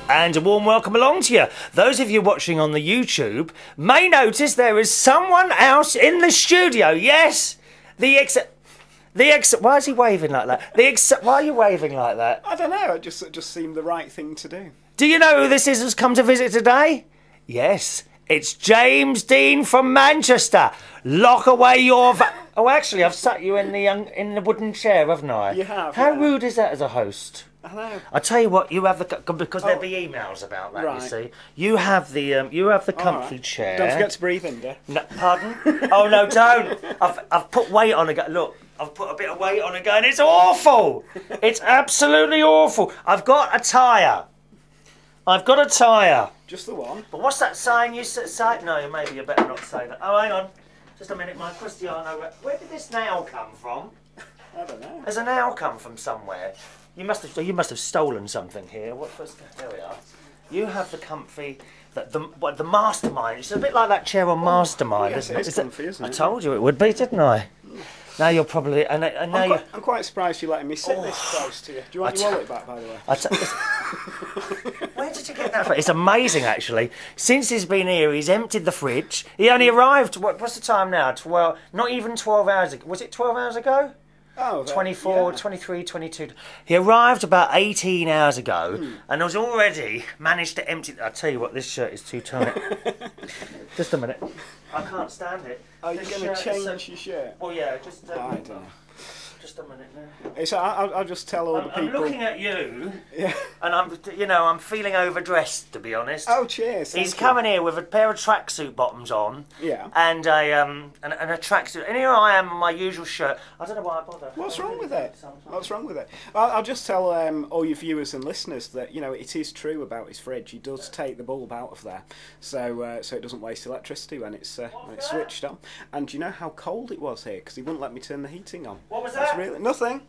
And a warm welcome along to you. Those of you watching on the YouTube may notice there is someone else in the studio. Yes, why is he waving like that? Why are you waving like that? I don't know. It just seemed the right thing to do. Do you know who this is who's come to visit today? Yes, it's James Dean from Manchester. Lock away your... Oh, actually, I've sat you in the wooden chair, haven't I? You have. How yeah. rude is that as a host? I know. I tell you what, you have the because there'll be emails about that. Right. You see, you have the comfy chair. Don't forget to breathe in, dear. No, pardon? Oh no, don't! I've put weight on again. Look, I've put a bit of weight on again. It's awful. It's absolutely awful. I've got a tyre. Just the one. But what's that sign you say? No, maybe you better not say that. Oh, hang on. Just a minute, my Cristiano. Where did this nail come from? I don't know. Has a nail come from somewhere? You must have stolen something here. There we are. You have the comfy, the Mastermind. It's a bit like that chair on Mastermind, yes, isn't it? It's comfy, isn't it? I told you it would be, didn't I? Now you're probably I'm quite surprised you're letting me sit this close to you. Do you want your wallet back, by the way? Where did you get that from? It's amazing, actually. Since he's been here, he's emptied the fridge. He only arrived. What's the time now? 12. Not even 12 hours ago. Was it 12 hours ago? Oh, 24, yeah. 23, 22. He arrived about 18 hours ago and has already managed to empty... I'll tell you what, this shirt is too tight. Just a minute. I can't stand it. Are you going to change your shirt? Well, yeah, just... I don't know. Just a minute now. I'll just tell all the people... I'm looking at you, yeah, and I'm feeling overdressed, to be honest. Oh, cheers. He's coming here with a pair of tracksuit bottoms on, yeah, and a tracksuit, and here I am in my usual shirt. I don't know why I bother. What's wrong with it? What's wrong with it? I'll just tell all your viewers and listeners that it is true about his fridge. He does take the bulb out of there, so it doesn't waste electricity when it's switched on. And do you know how cold it was here? Because he wouldn't let me turn the heating on. What was that? Really nothing.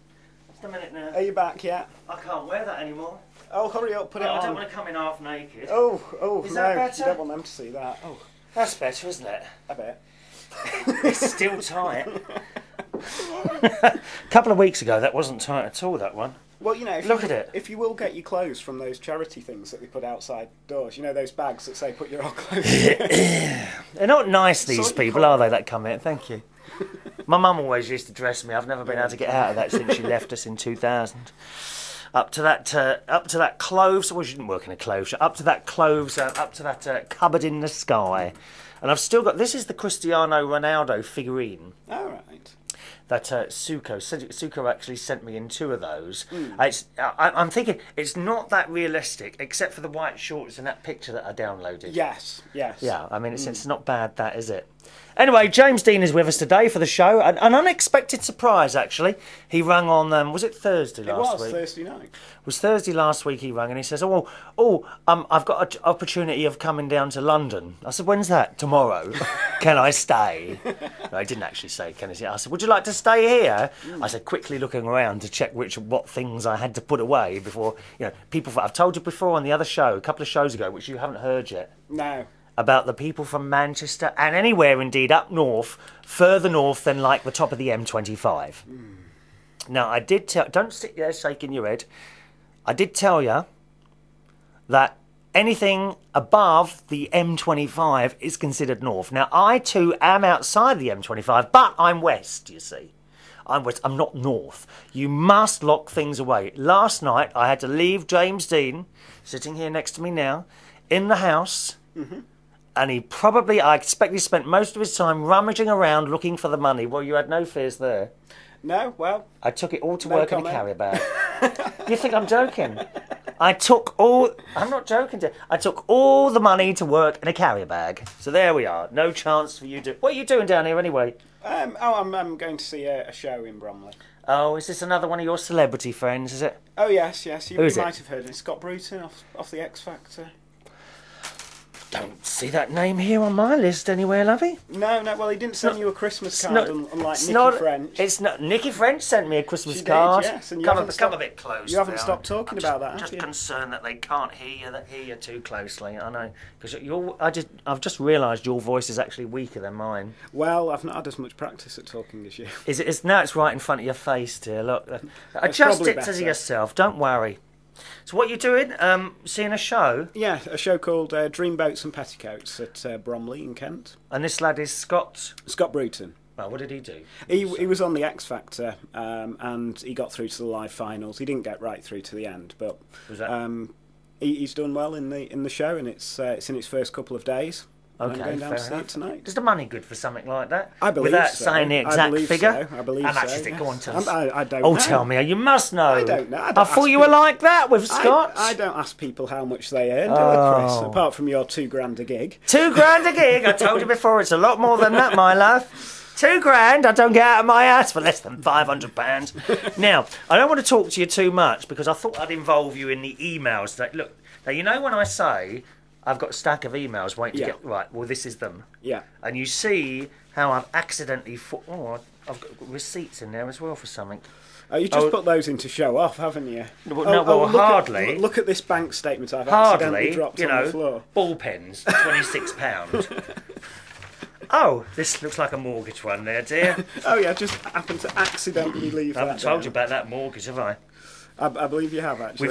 Just a minute now. Are you back yet? I can't wear that anymore. Oh, hurry up, put it on. I don't want to come in half naked. Oh, is no, that better? you don't want them to see that. Oh, that's better, isn't it? I bet. It's still tight. A couple of weeks ago, that wasn't tight at all, that one. Well, look at it. If you will get your clothes from those charity things that they put outside doors, those bags that say put your old clothes in. They're not nice, these people, are they, that come in? Thank you. My mum always used to dress me. I've never been able to get out of that since she left us in 2000. Up to that clothes. Well, she didn't work in a clothes shop. Up to that cupboard in the sky. And I've still got... This is the Cristiano Ronaldo figurine. All right. That Suko actually sent me in 2 of those. I'm thinking it's not that realistic, except for the white shorts in that picture that I downloaded. Yes. Yeah, I mean, it's not bad, that, is it? Anyway, James Dean is with us today for the show. An unexpected surprise, actually. He rang on, was it Thursday last week? It was Thursday night. It was Thursday last week he rang and he says, I've got an opportunity of coming down to London. I said, when's that? Tomorrow. Can I stay? No, he didn't actually say, can I stay? I said, would you like to stay here? I said, quickly looking around to check what things I had to put away before, I've told you before on the other show, a couple of shows ago, which you haven't heard yet. No. About the people from Manchester and anywhere indeed up north, further north than like the top of the M25. Now, I did tell... Don't sit there shaking your head. I did tell you that anything above the M25 is considered north. Now, I too am outside the M25, but I'm west, you see. I'm west. I'm not north. You must lock things away. Last night, I had to leave James Dean, sitting here next to me now, in the house... And I expect he spent most of his time rummaging around looking for the money. Well, you had no fears there. No, well... I took it all to work in a carrier bag. You think I'm joking? I'm not joking. I took all the money to work in a carrier bag. So there we are. No chance for you to... What are you doing down here anyway? I'm going to see a show in Bromley. Oh, is this another one of your celebrity friends, is it? Oh, yes. You might have heard it. Scott Bruton off the X Factor. Don't see that name here on my list anywhere, lovey. No, well, he didn't send you a Christmas card, unlike Nicky French. It's not. Nicky French sent me a Christmas card. Yes, and come a bit close. You haven't stopped talking about that, have you? I'm just concerned that they can't hear you too closely. I know, because I've just realised your voice is actually weaker than mine. Well, I've not had as much practice at talking as you. Now it's right in front of your face, dear. Look, adjust it to yourself. Don't worry. So what are you doing? Seeing a show? Yeah, a show called Dreamboats and Petticoats at Bromley in Kent. And this lad is Scott Bruton. Well, what did he do? He was on the X Factor, and he got through to the live finals. He didn't get right through to the end, but Was that... he's done well in the show, and it's in its first couple of days. Okay, I'm going down to fair see enough. it tonight. Is the money good for something like that? I believe Without so. saying the exact figure? So. I believe How much so, is it? yes. Go on, tell us. I don't Oh, know. tell me. You must know. I don't know. I thought you were like that with Scott. I don't ask people how much they earn, do I, Chris? Apart from your $2,000 a gig. £2,000 a gig. I told you before, it's a lot more than that, my love. £2,000 I don't get out of my ass for less than £500. Now, I don't want to talk to you too much because I thought I'd involve you in the emails. Look, now you know when I say I've got a stack of emails waiting to get right. Well, this is them. Yeah. And you see how I've accidentally... I've got receipts in there as well for something. Oh, you just put those in to show off, haven't you? Hardly. Look at this bank statement I've accidentally dropped on the floor. Ball pens, £26. Oh, this looks like a mortgage one there, dear. Oh yeah, just happened to accidentally leave I that haven't told you down. about that mortgage, have I? I believe you have, actually.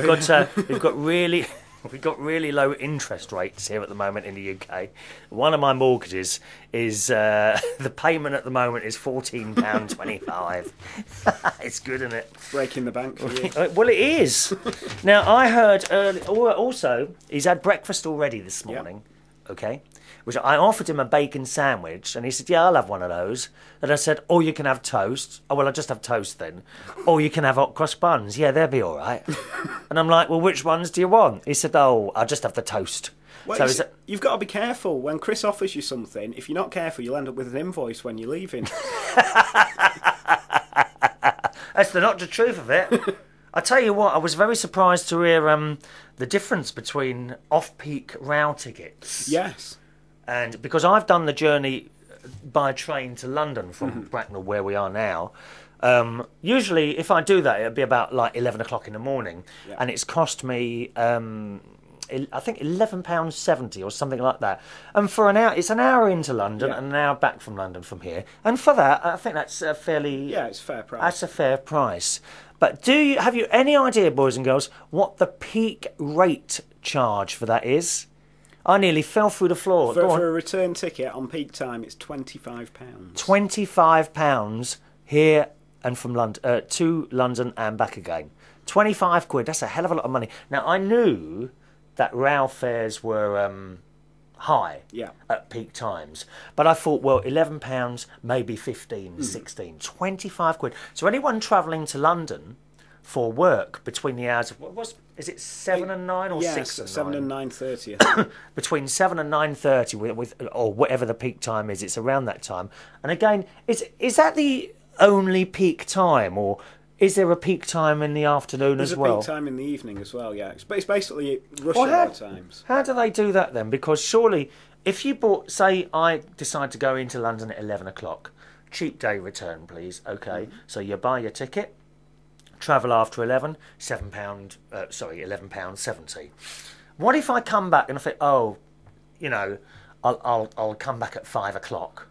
We've got really low interest rates here at the moment in the UK. One of my mortgages is the payment at the moment is £14.25. It's good, isn't it? Breaking the bank for you. Well, it is. Now I heard also he's had breakfast already this morning. Okay. Which I offered him a bacon sandwich, and he said, "Yeah, I'll have one of those." And I said, "Or you can have toast." "Oh, well, I'll just have toast then." "Or you can have hot cross buns." "Yeah, they'll be all right." And I'm like, "Well, which ones do you want?" He said, "Oh, I'll just have the toast." Well, so you've got to be careful. When Chris offers you something, if you're not careful, you'll end up with an invoice when you're leaving. That's not the truth of it. I tell you what, I was very surprised to hear the difference between off-peak rail tickets. Yes. And because I've done the journey by train to London from Bracknell, where we are now, usually if I do that, it'll be about like 11 o'clock in the morning, and it's cost me, I think £11.70 or something like that. And for an hour, it's an hour into London and an hour back from London from here. And for that, I think that's a fairly... Yeah, it's a fair price. That's a fair price. But have you any idea, boys and girls, what the peak rate charge for that is? I nearly fell through the floor. For a return ticket on peak time, it's £25. £25 here and from London to London and back again. £25. That's a hell of a lot of money. Now I knew that rail fares were high at peak times, but I thought, well, £11, maybe 15, 16, £25. So anyone travelling to London for work between the hours of is it 7 and 9 or 6 and 9? 7 and 9:30. Between 7 and 9:30 with or whatever the peak time is, it's around that time. And again, is that the only peak time, or is there a peak time in the afternoon as well? There's a peak time in the evening as well, yeah. But it's basically rush hour times. How do they do that then? Because surely, if you bought, say, I decide to go into London at 11 o'clock, cheap day return, please. Okay, so you buy your ticket. Travel after 11, £11.70. What if I come back and I think, I'll come back at 5 o'clock?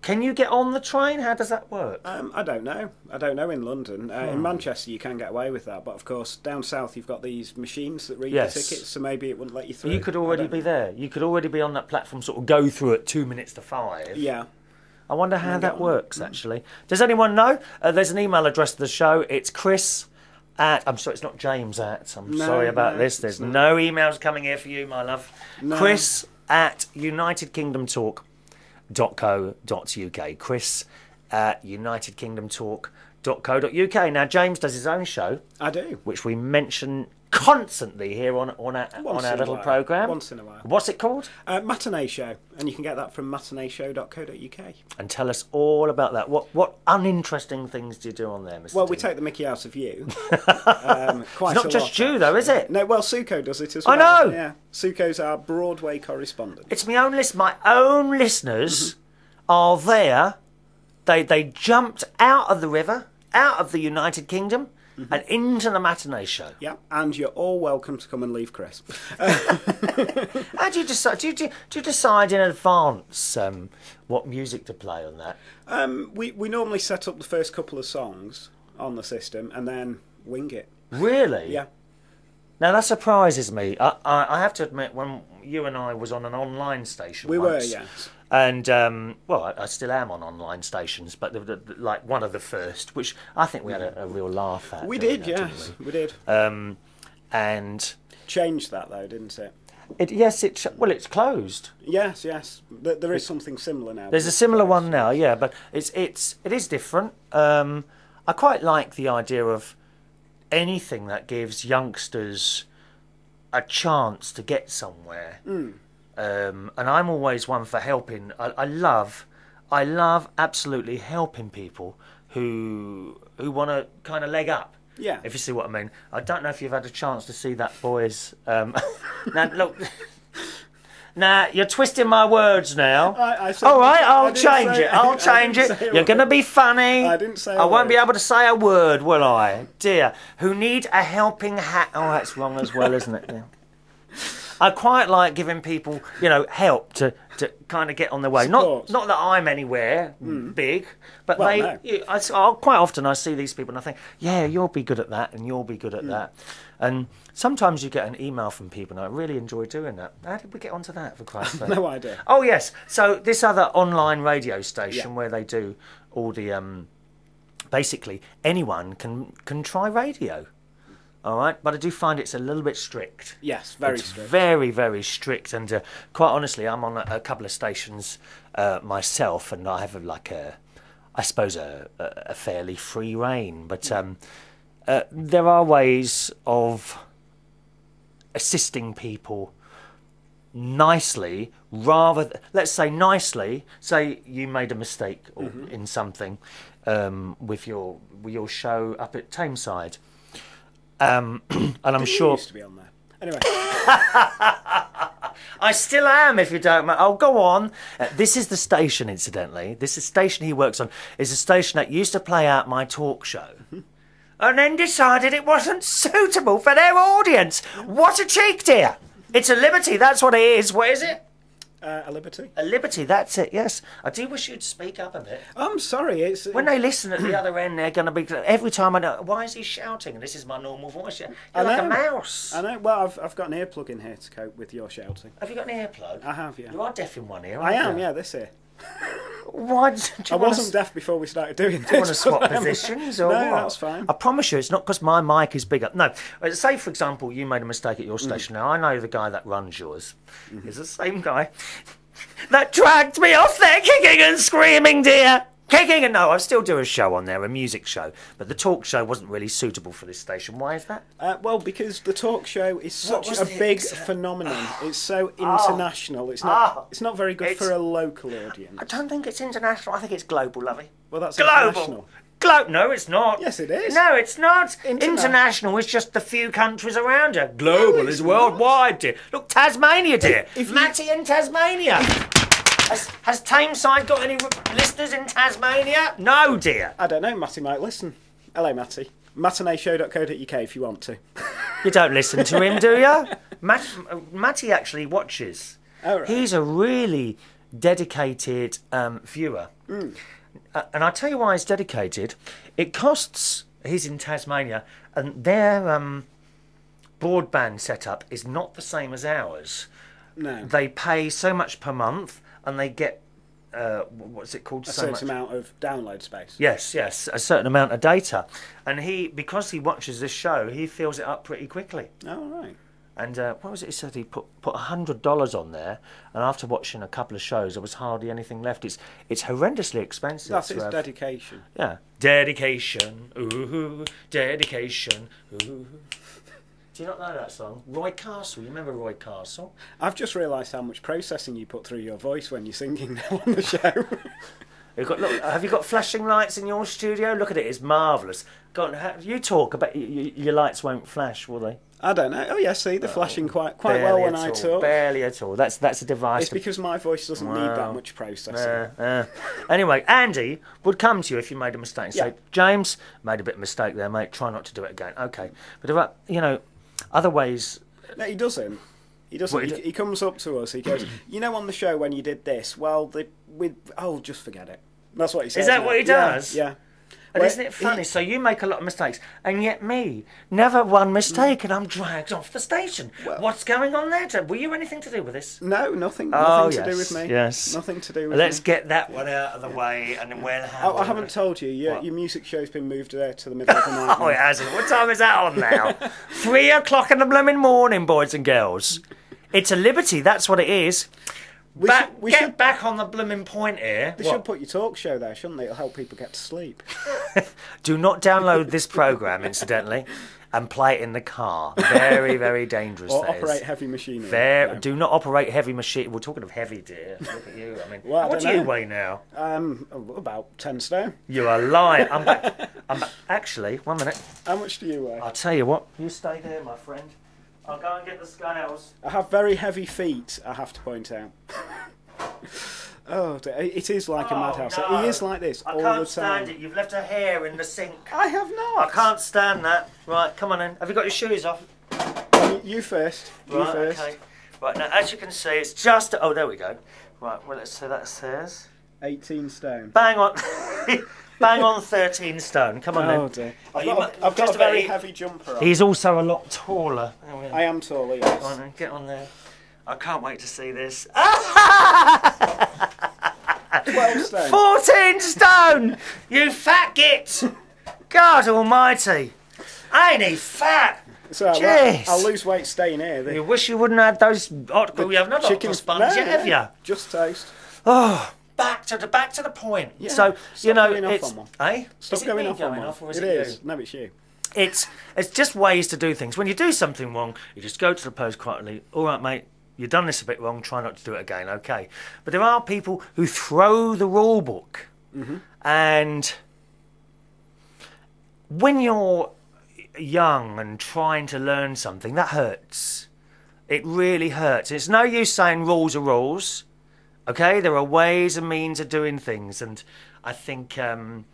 Can you get on the train? How does that work? I don't know. In London. In Manchester you can get away with that, but of course down south you've got these machines that read the tickets, so maybe it wouldn't let you through. You could already be there. You could already be on that platform, sort of go through at 2 minutes to 5. Yeah. I wonder how that works, actually. Does anyone know? There's an email address to the show. It's Chris at... I'm sorry, it's not James at... I'm sorry about this. There's no emails coming here for you, my love. No. Chris at unitedkingdomtalk.co.uk. Chris at unitedkingdomtalk.co.uk. Now, James does his own show. I do. Which we mention constantly here on our little programme. Once in a while. What's it called? Matinee Show, and you can get that from matineeshow.co.uk. And tell us all about that. What uninteresting things do you do on there, Mr. Well, T? we take the mickey out of you. Quite it's not just you, though, is it? No, well, Suko does it as well. I know! Yeah. Suko's our Broadway correspondent. It's my own listeners are there. They jumped out of the river, out of the United Kingdom, and into the matinee show. Yeah, and you're all welcome to come and leave Chris. How do you decide? Do you decide in advance what music to play on that? We normally set up the first couple of songs on the system and then wing it. Really? Yeah. Now that surprises me. I have to admit, when you and I was on an online station We once, were, yes. And, well, I still am on online stations, but like one of the first, which I think we had a real laugh at. We did, yes, we did. And... Changed that, though, didn't it? Well, it's closed. Yes, yes. There is something similar now. There's a similar one now, yeah, but it is different. I quite like the idea of anything that gives youngsters a chance to get somewhere. And I'm always one for helping. I love absolutely helping people who want to kind of leg up. Yeah. If you see what I mean. I don't know if you've had a chance to see that boy's... now, look... Now, you're twisting my words now. All right, I'll change it. I'll change it. You're going to be funny. I didn't say I won't be able to say a word, will I? Dear. Who need a helping hand. Oh, that's wrong as well, isn't it? Yeah. I quite like giving people, help to kind of get on their way. Not that I'm anywhere big, but quite often I see these people and I think, yeah, you'll be good at that and you'll be good at that. And sometimes you get an email from people, and I really enjoy doing that. How did we get onto that, for Christ's sake? No idea. Oh, yes. So this other online radio station where they do all the... basically, anyone can try radio. All right, but I do find it's a little bit strict. Yes, very strict. Very, very strict. And quite honestly, I'm on a couple of stations myself, and I have I suppose a fairly free rein. But there are ways of assisting people nicely, let's say nicely. Say you made a mistake in something with your show up at Tameside. And I'm sure... used to be on there. Anyway. I still am, if you don't mind. Oh, go on. This is the station, incidentally. This is the station he works on. It's a station that used to play out my talk show. And then decided it wasn't suitable for their audience. What a cheek, dear. It's a liberty, that's what it is. What is it? A liberty. A liberty, that's it, yes. I do wish you'd speak up a bit. I'm sorry, it's... When they listen at the other end, they're going to be... Every time I know, why is he shouting? This is my normal voice. You're like a mouse. I know. Well, I've got an earplug in here to cope with your shouting. Have you got an earplug? I have, yeah. You are deaf in one ear, I aren't am, you? yeah, this ear. Why? I wasn't deaf before we started doing this. Do you want to swap positions or No, what? that's fine. I promise you, it's not because my mic is bigger. No, say for example, you made a mistake at your station. Now I know the guy that runs yours. He's the same guy that dragged me off there, kicking and screaming, dear. Kicking and no, I still do a show on there, a music show, but the talk show wasn't really suitable for this station. Why is that? Well, because the talk show is such a big phenomenon. It's so international. It's not very good for a local audience. I don't think it's international. I think it's global, lovey. Well, that's global. international. No, it's not. Yes, it is. No, it's not. International is just the few countries around you. Global is worldwide, dear. Look, Tazmania, dear. Matty in Tazmania. Has Tameside got any listeners in Tasmania? No, dear. I don't know. Matty might listen. Hello, Matty. Matineeshow.co.uk if you want to. You don't listen to him, do you? Matty actually watches. Oh, right. He's a really dedicated viewer. And I'll tell you why he's dedicated. It costs... He's in Tasmania, and their broadband setup is not the same as ours. No. They pay so much per month, and they get, what's it called? A certain amount of download space. Yes, a certain amount of data. And because he watches this show, he fills it up pretty quickly. Oh, right. And what was it he said? He put $100 on there, and after watching a couple of shows, there was hardly anything left. It's horrendously expensive. That's his dedication. Yeah. Dedication, ooh, dedication, ooh. Do you not know that song? Roy Castle, you remember Roy Castle? I've just realised how much processing you put through your voice when you're singing now on the show. Have you got flashing lights in your studio? Look at it, it's marvellous. Go on, you talk, I bet your lights won't flash, will they? I don't know. Oh, yeah, see, they're flashing quite well when I talk. Barely at all. That's a device. It's because my voice doesn't need that much processing. Anyway, Andy would come to you if you made a mistake and say, James, made a bit of mistake there, mate, try not to do it again. Okay. But, other ways... No, he doesn't. He doesn't. He comes up to us, he goes, on the show when you did this, well, just forget it. That's what he says. Is that what he does? Yeah. And isn't it funny? So you make a lot of mistakes, and yet me, never one mistake, and I'm dragged off the station. Well, what's going on there, Ted? Were you anything to do with this? No, nothing. Nothing to do with me. Yes. Nothing to do with Let's me. get that one out of the way, and then we'll have... I haven't told you. Your music show's been moved there to the middle of the night. Oh, it hasn't. What time is that on now? 3 o'clock in the blooming morning, boys and girls. It's a liberty, that's what it is. We should back on the blooming point here. They should put your talk show there, shouldn't they? It'll help people get to sleep. Do not download this programme, incidentally, and play it in the car. Very, very dangerous. Or operate heavy machinery. Do not operate heavy machinery. We're talking of heavy, dear. Look at you. I mean, what do you weigh now? About 10 stone. You are lying. I'm back. Actually, 1 minute. How much do you weigh? I'll tell you what. You stay there, my friend. I'll go and get the scales. I have very heavy feet, I have to point out. Oh, it is like a madhouse. No. He is like this all the time. I can't stand it. You've left a hair in the sink. I have not. I can't stand that. Right, come on in. Have you got your shoes off? You first. Right, okay. Right, now, as you can see, it's just... Oh, there we go. Right, well, let's say that says... 18 stone. Bang on. Bang on 13 stone. Come on, oh, then. Dear. I've got a very heavy jumper on. He's also a lot taller. I am taller, yes. Come on, then. Get on there. I can't wait to see this. 12 stone. 14 stone! You fat git! God almighty. Ain't he fat? So I'll lose weight staying here. You wish you wouldn't have those hot... You have not chicken sponge yet, have you? Just toast. Oh, back to the point. Yeah. So, Stop going off on one. Eh? Stop going off on one. Or is it is. No, it's you. It's just ways to do things. When you do something wrong, you just go to the post quietly. All right, mate. You've done this a bit wrong, try not to do it again, okay. But there are people who throw the rule book. Mm-hmm. And when you're young and trying to learn something, that hurts. It really hurts. It's no use saying rules are rules, okay. There are ways and means of doing things. And I think that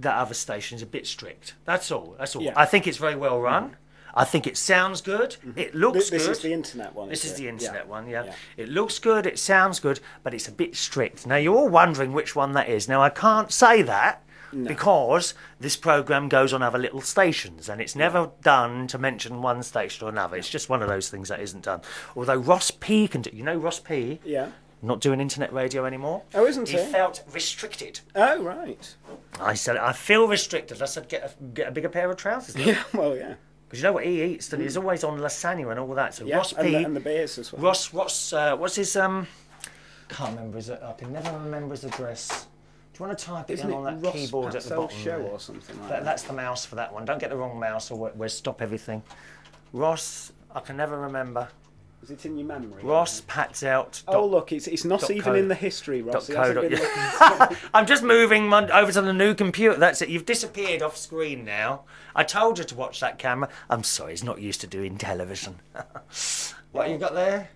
other station is a bit strict. That's all. Yeah. I think it's very well run. Mm-hmm. I think it sounds good. Mm-hmm. It looks good. This is the internet one. This is the internet one, yeah. It looks good, it sounds good, but it's a bit strict. Now, you're all wondering which one that is. Now, I can't say that because this programme goes on other little stations, and it's never done to mention one station or another. It's just one of those things that isn't done. Although Ross P can do... You know Ross P? Yeah. Not doing internet radio anymore. Oh, isn't he? He felt restricted. Oh, right. I said, I feel restricted. I said, get a bigger pair of trousers. Yeah, well, yeah. Because you know what he eats, and he's always on lasagna and all that. So Ross P. And the beers as well. Ross, what's his, can't remember his, I can never remember his address. Do you want to type it in on that Ross keyboard at the bottom? Show or something like that? That's the mouse for that one. Don't get the wrong mouse or we'll stop everything. Ross, I can never remember. Is it in your memory? Ross pats out. Oh, look, it's not even in the history, Ross. I'm just moving over to the new computer. That's it. You've disappeared off screen now. I told you to watch that camera. I'm sorry, he's not used to doing television. What you got there?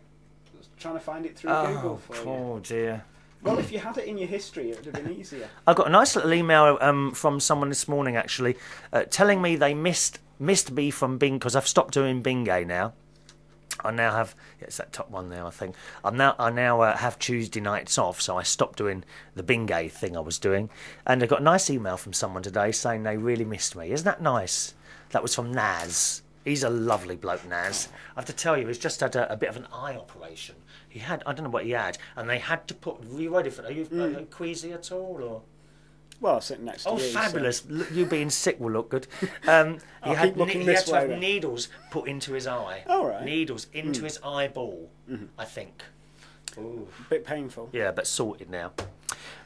Trying to find it through Google for you. Oh, dear. Well, if you had it in your history, it would have been easier. I got a nice little email from someone this morning, actually, telling me they missed me from Bing, because I've stopped doing Bingay now. I now have, it's that top one there, I think. I now have Tuesday nights off, so I stopped doing the Bingay thing I was doing. And I got a nice email from someone today saying they really missed me. Isn't that nice? That was from Naz. He's a lovely bloke, Naz. I have to tell you, he's just had a bit of an eye operation. He had, I don't know what he had, and they had to put, are you queasy at all, or...? Well, sitting next to you. Oh, fabulous. So. You being sick will look good. He had to have needles put into his eye. Oh, right. Needles into his eyeball, I think. Ooh. A bit painful. Yeah, but sorted now.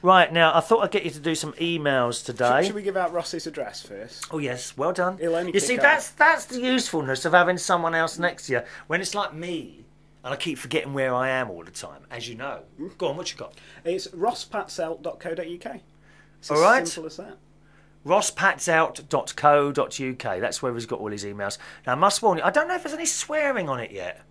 Right, now, I thought I'd get you to do some emails today. Should we give out Ross's address first? Oh, yes. Well done. You see, that's the usefulness of having someone else next to you. When it's like me, and I keep forgetting where I am all the time, as you know. Go on, what you got? It's rosspatsell.co.uk. It's all right. As simple as that. rosspatsell.co.uk. That's where he's got all his emails. Now, I must warn you, I don't know if there's any swearing on it yet.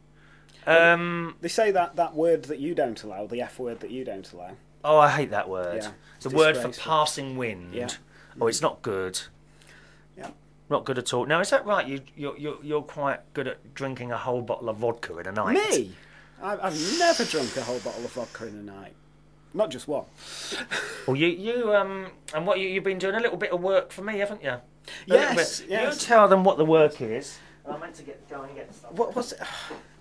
They say that word that you don't allow, the F word that you don't allow. Oh, I hate that word. Yeah, the word for passing wind. Yeah. Oh, it's not good. Yeah. Not good at all. Now, is that right? You're quite good at drinking a whole bottle of vodka in a night. Me? I've never drunk a whole bottle of vodka in a night. not just one. Well, and what you've been doing a little bit of work for me, haven't you? Yes. You tell them what the work is. I meant to go and get stuff. What's it?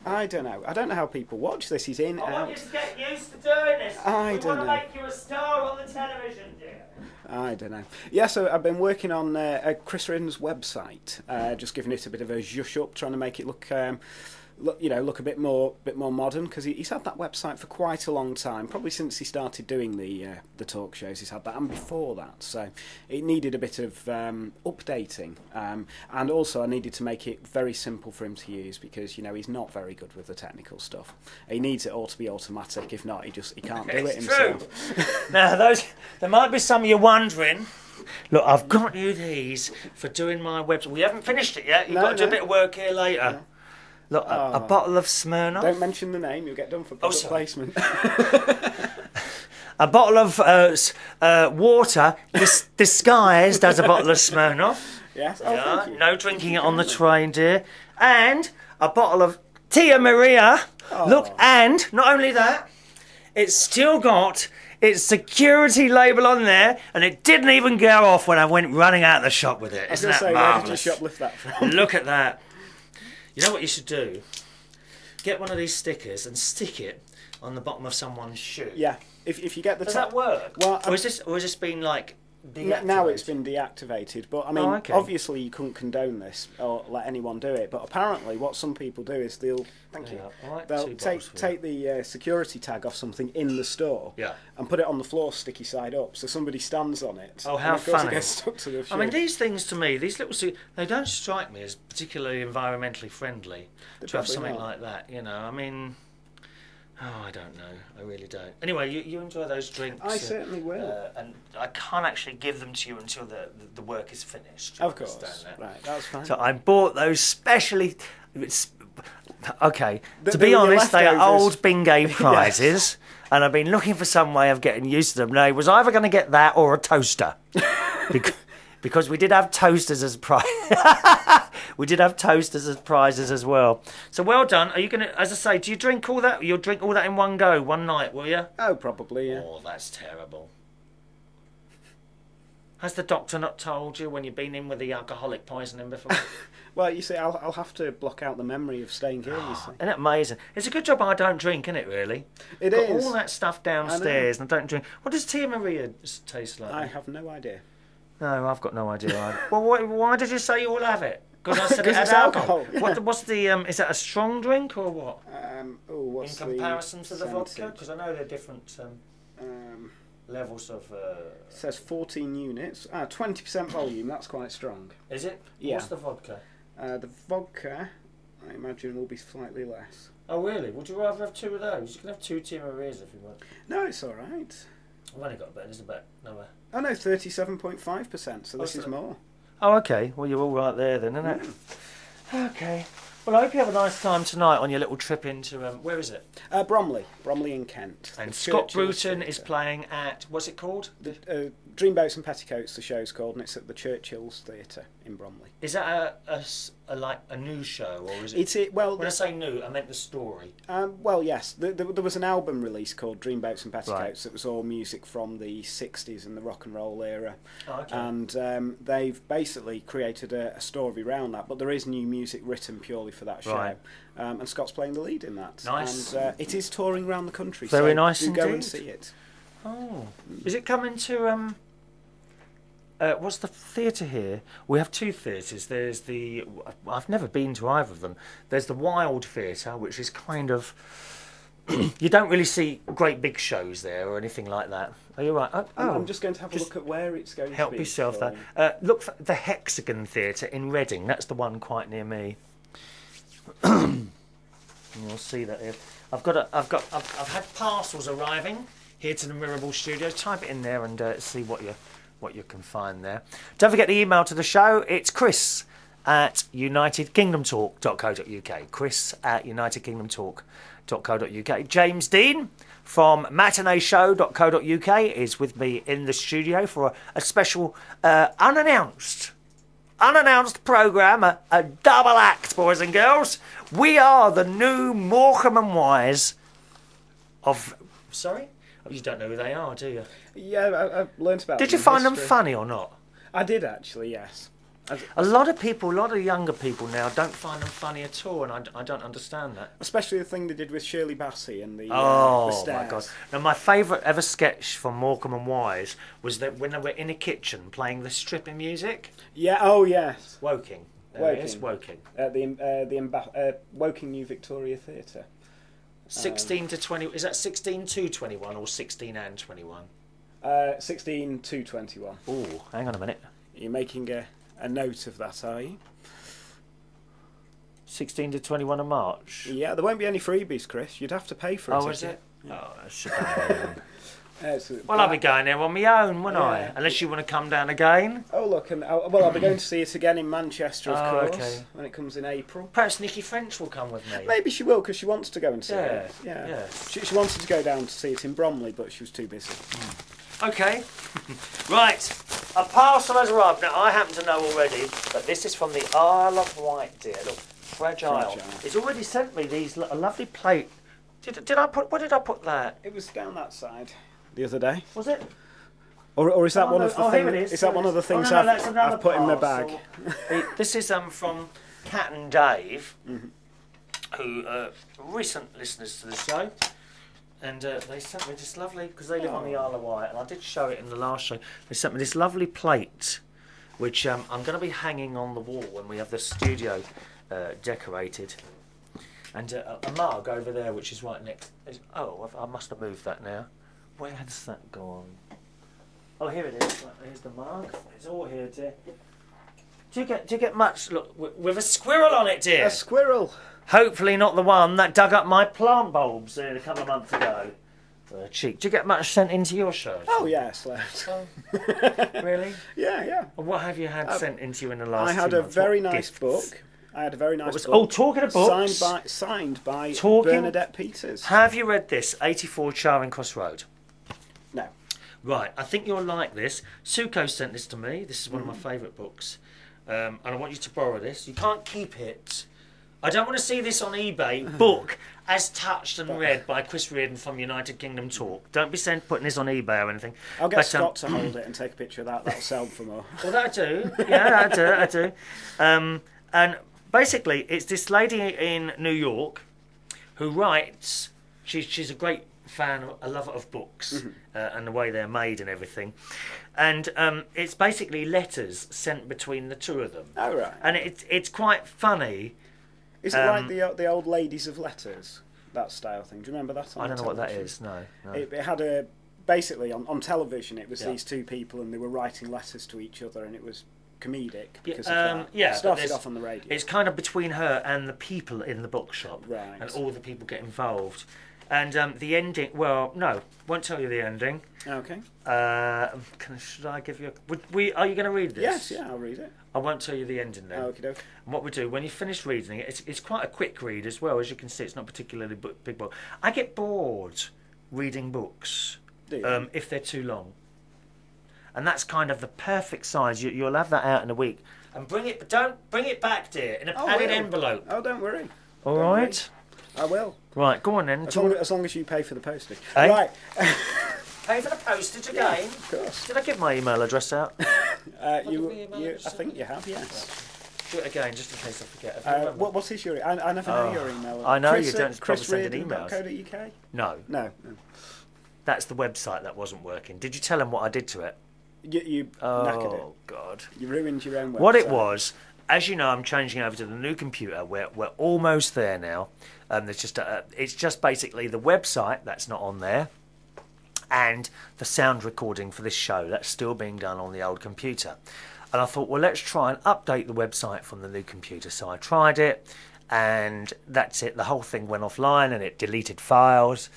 I don't know. I don't know how people watch this. He's in, I out. want you to get used to doing this. I We don't want to know. make you a star on the television, dear. I don't know. Yeah, so I've been working on Chris Reardon's website, just giving it a bit of a zhuzh up, trying to make it look a bit more modern, because he's had that website for quite a long time, probably since he started doing the talk shows. He's had that, and before that, so it needed a bit of updating, and also I needed to make it very simple for him to use, because he's not very good with the technical stuff. He needs it all to be automatic. If not, he can't do it himself. Now, there might be some of you wondering. Look, I've got you these for doing my website. We haven't finished it yet. You've got to do a bit of work here later. Yeah. Look, a bottle of Smirnoff. Don't mention the name, you'll get done for product placement. A bottle of water disguised as a bottle of Smirnoff. Yes, thank you. No drinking it on the train, dear. And a bottle of Tia Maria. Oh. Look, and not only that, it's still got its security label on there, and it didn't even go off when I went running out of the shop with it. Isn't that marvellous? Where did you shoplift that from? Look at that. You know what you should do? Get one of these stickers and stick it on the bottom of someone's shoe. Yeah, if you get the Does that work? Well, or has this been like deactivated? Now it's been deactivated, but I mean, okay. Obviously you couldn't condone this or let anyone do it. But apparently, what some people do is they'll take the security tag off something in the store, and put it on the floor, sticky side up, so somebody stands on it. Oh, how and of course funny! It gets stuck to the shoe. I mean, these things to me, these little, they don't strike me as particularly environmentally friendly to have something like that. I mean. Oh, I don't know. I really don't. Anyway, you enjoy those drinks. I certainly will. And I can't actually give them to you until the work is finished. Of course. Right, that's fine. So I bought those specially. Okay, to be honest, they are old Bingay prizes, and I've been looking for some way of getting used to them. Now, I was either going to get that or a toaster. Because we did have toasters as prizes as well. So well done. Are you going to, as I say, do you drink all that? You'll drink all that in one go, one night, will you? Oh, probably, yeah. Oh, that's terrible. Has the doctor not told you when you've been in with the alcoholic poisoning before? Well, you see, I'll have to block out the memory of staying here, you see. Isn't it amazing? It's a good job I don't drink, isn't it, really? It Got is. all that stuff downstairs and I don't drink. What does Tia Maria taste like? I have no idea. No, I've got no idea either. Well, why did you say you all have it? Because I said it had it's alcohol. alcohol. What's the? Is that a strong drink or what? What's in comparison to the vodka? scented? Because I know they're different levels of. It says 14 units. 20% volume. That's quite strong. Is it? Yeah. What's the vodka? The vodka, I imagine, will be slightly less. Oh really? Would you rather have two of those? You can have two Tia Marias if you want. No, it's all right. I've only got a bit. There's a bit. No. Oh no, 37.5%. So this is more. Oh, okay. Well, you're all right there then, isn't it? Okay. Well, I hope you have a nice time tonight on your little trip into where is it? Bromley in Kent. And Scott Bruton is playing at what's it called? The Dreamboats and Petticoats. The show's called, and it's at the Churchill's Theatre in Bromley. Is that a new show or is it? Well, when I say new, I meant the story. Well, yes. There was an album release called Dreamboats and Petticoats. Right. That was all music from the '60s and the rock and roll era. Oh, okay. And they've basically created a story around that, but there is new music written purely for that show. Right. And Scott's playing the lead in that. Nice. And it is touring around the country. Very so nice do indeed. go and see it. Oh, is it coming to what's the theatre here? We have two theatres. There's I've never been to either of them. There's the Wild Theatre, which is kind of you don't really see great big shows there or anything like that. Are you right? Oh, I'm just going to have a look at where it's going help to be. yourself there. Look for the Hexagon Theatre in Reading. That's the one quite near me. You'll see that here. I've had parcels arriving here to the Mirable Studios. Type it in there and see what you can find there. Don't forget the email to the show. It's chris@unitedkingdomtalk.co.uk. chris@unitedkingdomtalk.co.uk. James Dean from matineeshow.co.uk is with me in the studio for a special unannounced programme, a double act, boys and girls. We are the new Morecambe and Wise of You don't know who they are, do you? Yeah, I learnt about. Did you find them funny or not? I did actually, yes. A lot of people, a lot of younger people now don't find them funny at all, and I don't understand that. Especially the thing they did with Shirley Bassey and the Oh stairs. my God! Now my favourite ever sketch from Morecambe and Wise was that when they were in a kitchen playing the stripping music. Yeah. Oh yes. Woking. Woking. Woking. At Woking New Victoria Theatre. 16 to 20. Is that 16 to 21 or 16 and 21? 16 to 21. Oh, hang on a minute. You're making a note of that, are you? 16 to 21 of March. Yeah, there won't be any freebies, Chris. You'd have to pay for it. Oh, is it? Yeah. Oh, that should be. Well, I'll be going there on my own, won't I? Unless you want to come down again. Oh, look, and I'll be going to see it again in Manchester, of course, okay. when it comes in April. Perhaps Nikki French will come with me. Maybe she will, because she wants to go and see it. Yeah. Yeah. She wanted to go down to see it in Bromley, but she was too busy. Okay. Right. A parcel has arrived. Now, I happen to know already that this is from the Isle of Wight, dear. Look, fragile. It's already sent me a lovely plate. Did I put? Where did I put that? It was down that side the other day. Was it? Or is that one of the things? Here it is. Is that one of the things no, I've put in my bag? This is from Cat and Dave, who are recent listeners to the show. And they sent me this lovely, because they live on the Isle of Wight, and I did show it in the last show. They sent me this lovely plate, which I'm going to be hanging on the wall when we have the studio decorated. And a mug over there, which is right next. Oh, I must have moved that now. Where has that gone? Oh, here it is. Right, here's the mug. It's all here, dear. Do you get much? Look, with a squirrel on it, dear. A squirrel. Hopefully not the one that dug up my plant bulbs a couple of months ago. Cheek. Do you get much sent into your show? Oh yes, loads. Really? Yeah. And what have you had sent into you in the last? I had 2 a months? very What nice gifts? book. I had a very nice book. Oh, talking of books, signed by Talking- Bernadette Peters. have you read this? 84 Charing Cross Road. No. Right, I think you'll like this. Suko sent this to me. This is one of my favourite books. And I want you to borrow this. You can't keep it. I don't want to see this on eBay. Book as touched and read by Chris Reardon from United Kingdom Talk. Don't be putting this on eBay or anything. I'll get Scott to hold it and take a picture of that. That'll sell for more. Well, that I do. Yeah, I do. And basically, it's this lady in New York who writes. She's a great fan, a lover of books and the way they're made and everything. And it's basically letters sent between the two of them. Oh, right. And it's quite funny. Is it like the old ladies of letters, that style thing? Do you remember that? I don't know what that is. No. It had basically on television. It was these two people, and they were writing letters to each other, and it was comedic because of that. Yeah, it started off on the radio. It's kind of between her and the people in the bookshop, right? And all the people get involved. And the ending. Well, no, won't tell you the ending. Okay. Should I give you? Are you going to read this? Yes. Yeah, I'll read it. I won't tell you the ending then. Okay. And what we do when you finish reading it, it's quite a quick read as well. As you can see, it's not particularly big book. I get bored reading books if they're too long, and that's kind of the perfect size. You'll have that out in a week, and don't bring it back, dear, in a padded envelope. Oh, don't worry. All right. I will. Right, go on then. As long as you pay for the postage. Eh? Right. Pay for the postage again? Yeah, of course. Did I give my email address out? I think you have, yes. Do it again, just in case I forget. What is your... I never know your email. I know Chris, you don't probably send an email. Chris.co.uk? No. That's the website that wasn't working. Did you tell him what I did to it? You knackered it. Oh, God. You ruined your own website. What it was, as you know, I'm changing over to the new computer. We're almost there now. There's just it's just basically the website that's not on there, and the sound recording for this show that's still being done on the old computer. And I thought, well, let's try and update the website from the new computer. So I tried it, and that's it. The whole thing went offline, and it deleted files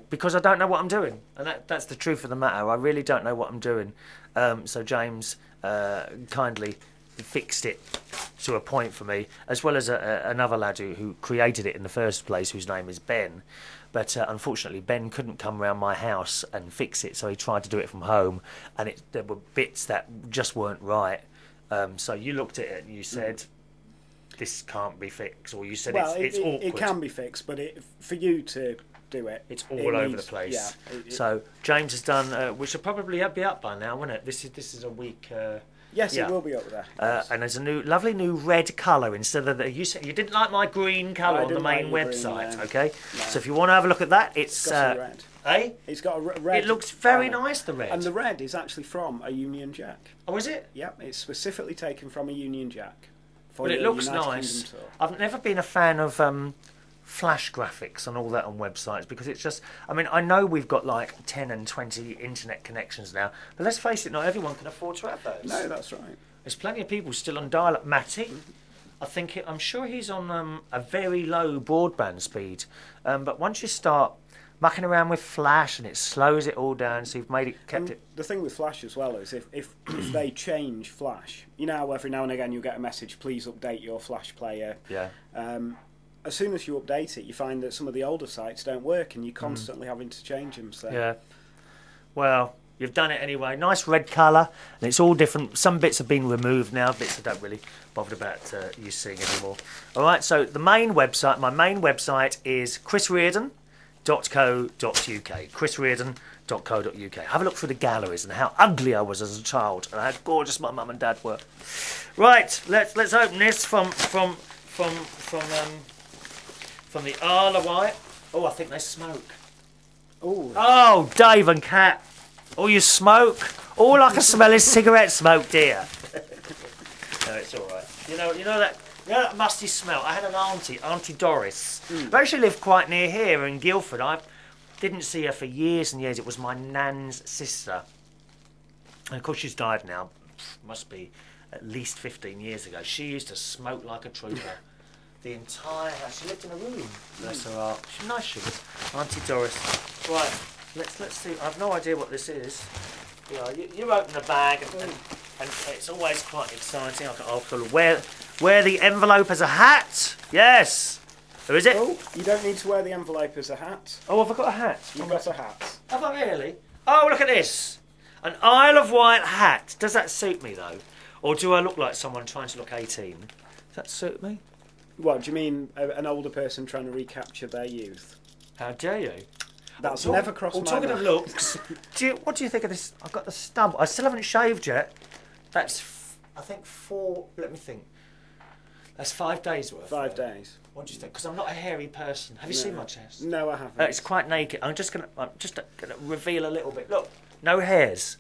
because I don't know what I'm doing, and that's the truth of the matter. I really don't know what I'm doing. So James kindly fixed it to a point for me, as well as another lad who created it in the first place, whose name is Ben. But unfortunately, Ben couldn't come round my house and fix it, so he tried to do it from home, and there were bits that just weren't right. So you looked at it and you said, this can't be fixed, or you said it's awkward. It can be fixed, but for you to do it. It's all over the place. Yeah, so James has done, which will probably be up by now, won't it? This is a week. Yes, yeah. it will be up there. And there's a lovely new red colour instead of the. You said you didn't like my green colour on the main website, okay? No. So if you want to have a look at that, it's red. Eh? It's got a red. It looks very nice, the red. And the red is actually from a Union Jack. Oh, is it? Yep, it's specifically taken from a Union Jack. Well, it looks nice. I've never been a fan of flash graphics and all that on websites because it's just. I mean, I know we've got like 10 and 20 internet connections now, but let's face it, not everyone can afford to have those. No, that's right. There's plenty of people still on dial-up. Matty, I'm sure he's on a very low broadband speed, but once you start mucking around with flash and it slows it all down, so you've kept it. The thing with flash as well is if they change flash, you know how every now and again you'll get a message, please update your flash player. Yeah. As soon as you update it, you find that some of the older sites don't work, and you're constantly having to change them. So. Yeah. Well, you've done it anyway. Nice red colour, and it's all different. Some bits have been removed now. Bits I don't really bother about you seeing anymore. All right. So my main website is chrisreardon.co.uk. chrisreardon.co.uk. Have a look through the galleries and how ugly I was as a child, and how gorgeous my mum and dad were. Right. Let's open this from the Isle of Wight. Oh, I think they smoke. Ooh. Oh, Dave and Kat. Oh, you smoke? All I can smell is cigarette smoke, dear. No, it's all right. You know that musty smell. I had an Aunty Doris. Who actually lived quite near here in Guildford. I didn't see her for years and years. It was my nan's sister. And of course, she's died now. Must be at least 15 years ago. She used to smoke like a trooper. The entire house. She lived in a room. Bless her heart. She's nice, she was. Aunty Doris. Right. Let's see. I have no idea what this is. You open the bag and it's always quite exciting. I'll wear the envelope as a hat. Yes. Who is it? Oh, you don't need to wear the envelope as a hat. Oh, have I got a hat? You've got a hat. Have I really? Oh, look at this. An Isle of Wight hat. Does that suit me though? Or do I look like someone trying to look 18? Does that suit me? What, do you mean an older person trying to recapture their youth? How dare you? That's never crossed my mind. Talking of looks, what do you think of this? I've got the stubble. I still haven't shaved yet. That's, I think, let me think. That's 5 days worth. 5 days. What do you think? Because I'm not a hairy person. Have you seen my chest? No, I haven't. It's quite naked. I'm just gonna reveal a little bit. Look, no hairs.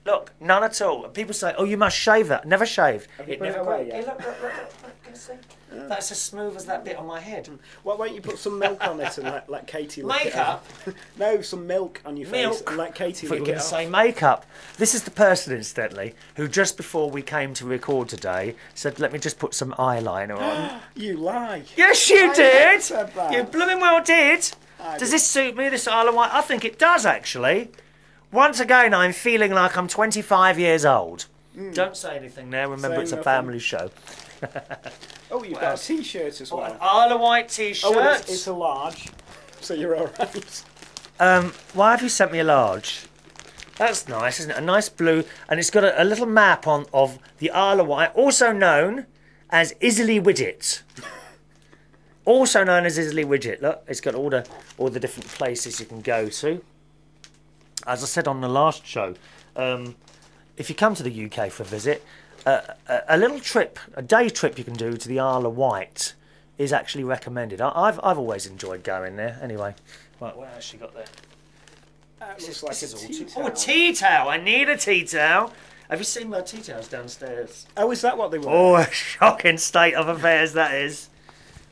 Look, none at all. People say, "Oh, you must shave that." Never shaved. Have you put it away yet? Look. Can you see? Yeah. That's as smooth as that bit on my head. Why won't you put some milk on it and let Katie lick it up? Makeup? No, some milk on your face and let Katie lick it up. You were going to say makeup. This is the person, incidentally, who just before we came to record today said, "Let me just put some eyeliner on." You lie. Yes, you did. Said that. You blooming well did. Does this suit me, this Isle of Wight? I think it does, actually. Once again, I'm feeling like I'm 25 years old. Don't say anything now. Remember, it's a family show. Oh, you've got a T-shirt as well. An Isle of Wight T-shirt. Oh, it's a large, so you're all right. Why have you sent me a large? That's nice, isn't it? A nice blue, and it's got a little map of the Isle of Wight, also known as Islay Widget. Also known as Islay Widget. Look, it's got all the different places you can go to. As I said on the last show, if you come to the UK for a visit, a little trip, a day trip you can do to the Isle of Wight is actually recommended. I've always enjoyed going there. Anyway, right, what else she got there? Looks like a tea towel. Oh, a tea towel. I need a tea towel. Have you seen my tea towels downstairs? Oh, is that what they were? Oh, a shocking state of affairs that is.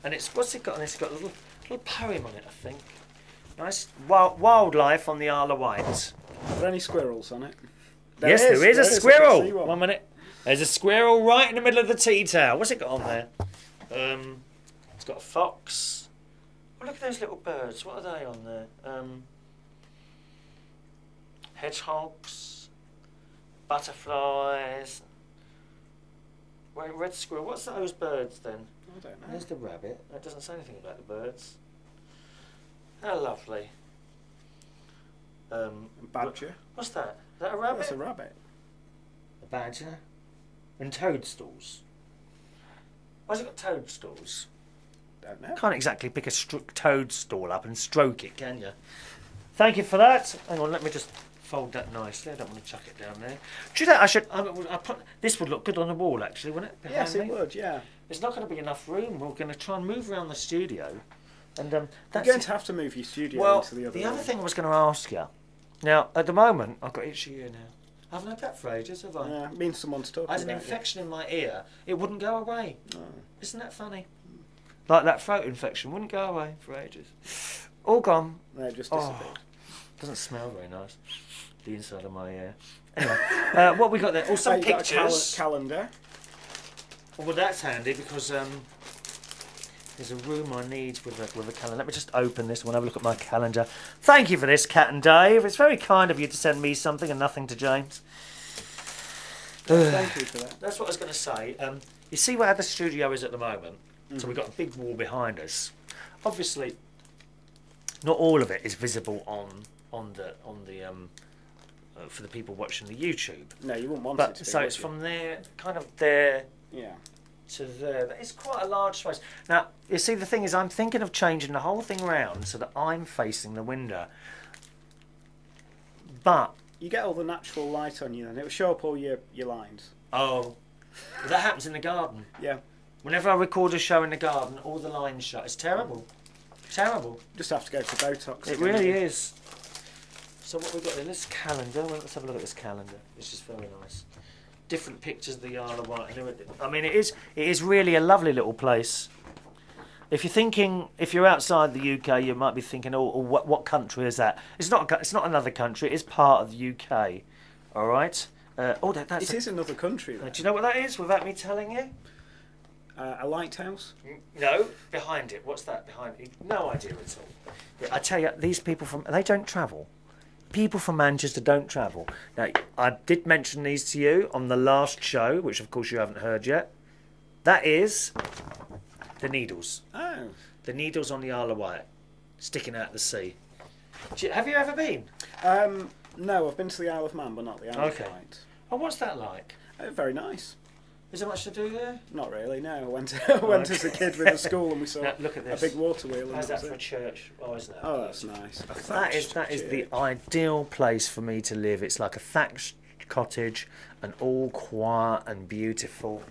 And what's it got? And it's got a little poem on it, I think. Nice wildlife on the Isle of Wight. Are there any squirrels on it? Yes, there is a squirrel. 1 minute. There's a squirrel right in the middle of the tea towel. What's it got on there? It's got a fox. Oh, look at those little birds. What are they on there? Hedgehogs, butterflies. Red squirrel. What's those birds then? I don't know. There's the rabbit. That doesn't say anything about the birds. How lovely. Badger. What's that? Is that a rabbit? That's a rabbit. A badger. And toadstools. Why's it got toadstools? Don't know. Can't exactly pick a toadstool up and stroke it, can you? Thank you for that. Hang on, let me just fold that nicely. I don't want to chuck it down there. Do you know, I should... this would look good on the wall, actually, wouldn't it? Yes, it would, yeah. There's not going to be enough room. We're going to try and move around the studio. And You're going to have to move your studio into the other room. The other thing I was going to ask you... Now, at the moment, I've got itchy ear now. I haven't had that for ages, have I? Yeah, it means someone's talking I had an about infection in my ear. It wouldn't go away. Oh. Isn't that funny? Like that throat infection wouldn't go away for ages. All gone. No, it just disappeared. Doesn't smell very nice. The inside of my ear. Anyway, what we got there? Oh, some pictures. Got a calendar. Well, that's handy because there's a room I need with a calendar. Let me just open this one. Have a look at my calendar. Thank you for this, Cat and Dave. It's very kind of you to send me something and nothing to James. Thank you for that. That's what I was going to say. You see where the studio is at the moment? So we've got a big wall behind us. Obviously, not all of it is visible on the for the people watching the YouTube. No, you wouldn't want it to be. So it's from there, kind of there, to there. It's quite a large space. Now, you see, the thing is, I'm thinking of changing the whole thing round so that I'm facing the window. But you get all the natural light on you, then it will show up all your lines. Oh, that happens in the garden. Yeah. Whenever I record a show in the garden, all the lines shut. It's terrible. Terrible. Just have to go for Botox. It really is. So what we've got in this calendar, well, let's have a look at this calendar. It's just very nice. Different pictures of the Isle of Wight. I mean, it is really a lovely little place. If you're outside the UK, you might be thinking, oh, what country is that? It's not another country. It's part of the UK. All right. It is another country. Do you know what that is? Without me telling you. A lighthouse? No, behind it. What's that behind it? No idea at all. Yeah, I tell you, these people they don't travel. People from Manchester don't travel. Now, I did mention these to you on the last show, which of course you haven't heard yet. That is the Needles. Oh. The Needles on the Isle of Wight, sticking out the sea. Have you ever been? No, I've been to the Isle of Man, but not the Isle of Wight. Oh, what's that like? Very nice. Is there much to do there? Not really, no. I went as a kid with a school and we saw look at this. A big water wheel. How's that for a church? Oh, isn't that? Oh, that's nice. That is the ideal place for me to live. It's like a thatched cottage and all quiet and beautiful.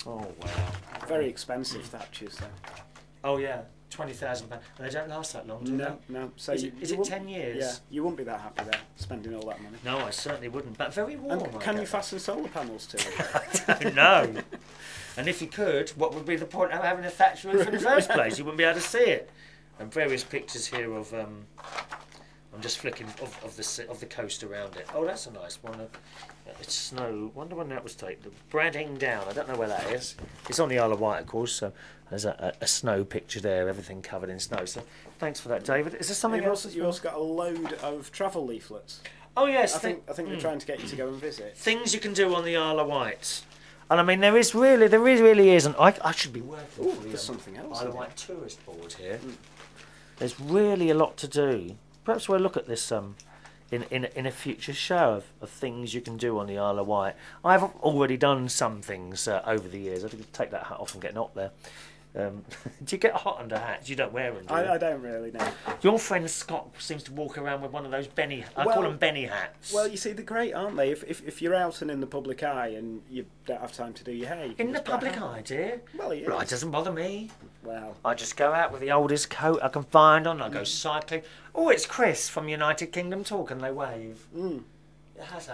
Oh, wow. Very expensive thatches, though. Oh, yeah. £20,000. And they don't last that long, do they? No. So is it 10 years? Yeah, you wouldn't be that happy there, spending all that money. No, I certainly wouldn't. But very warm. And can you fasten solar panels to it? I don't know. And if you could, what would be the point of having a thatched roof in the first place? You wouldn't be able to see it. And various pictures here of... I'm just flicking of the coast around it. Oh, that's a nice one. It's snow. Wonder when that was taken. Bradding Down. I don't know where that is. It's on the Isle of Wight, of course. So there's a snow picture there. Everything covered in snow. So thanks for that, David. Is there something else? You also got a load of travel leaflets. Oh yes. I think they're trying to get you to go and visit. Things you can do on the Isle of Wight. And I mean, there really isn't. I should be working for there's something else. Isle of Wight tourist board here. There's really a lot to do. Perhaps we'll look at this in a future show of things you can do on the Isle of Wight. I've already done some things over the years. I have to take that hat off and get up there. Do you get hot under hats? You don't wear them, do you? I don't really know. Your friend Scott seems to walk around with one of those Benny... I call them Benny hats. Well, you see, they're great, aren't they? If you're out and in the public eye and you don't have time to do your hair... You can in the public eye, dear? Well, it is. Well, it doesn't bother me. Well... I just go out with the oldest coat I can find on. I go cycling. Oh, it's Chris from United Kingdom Talk, and they wave.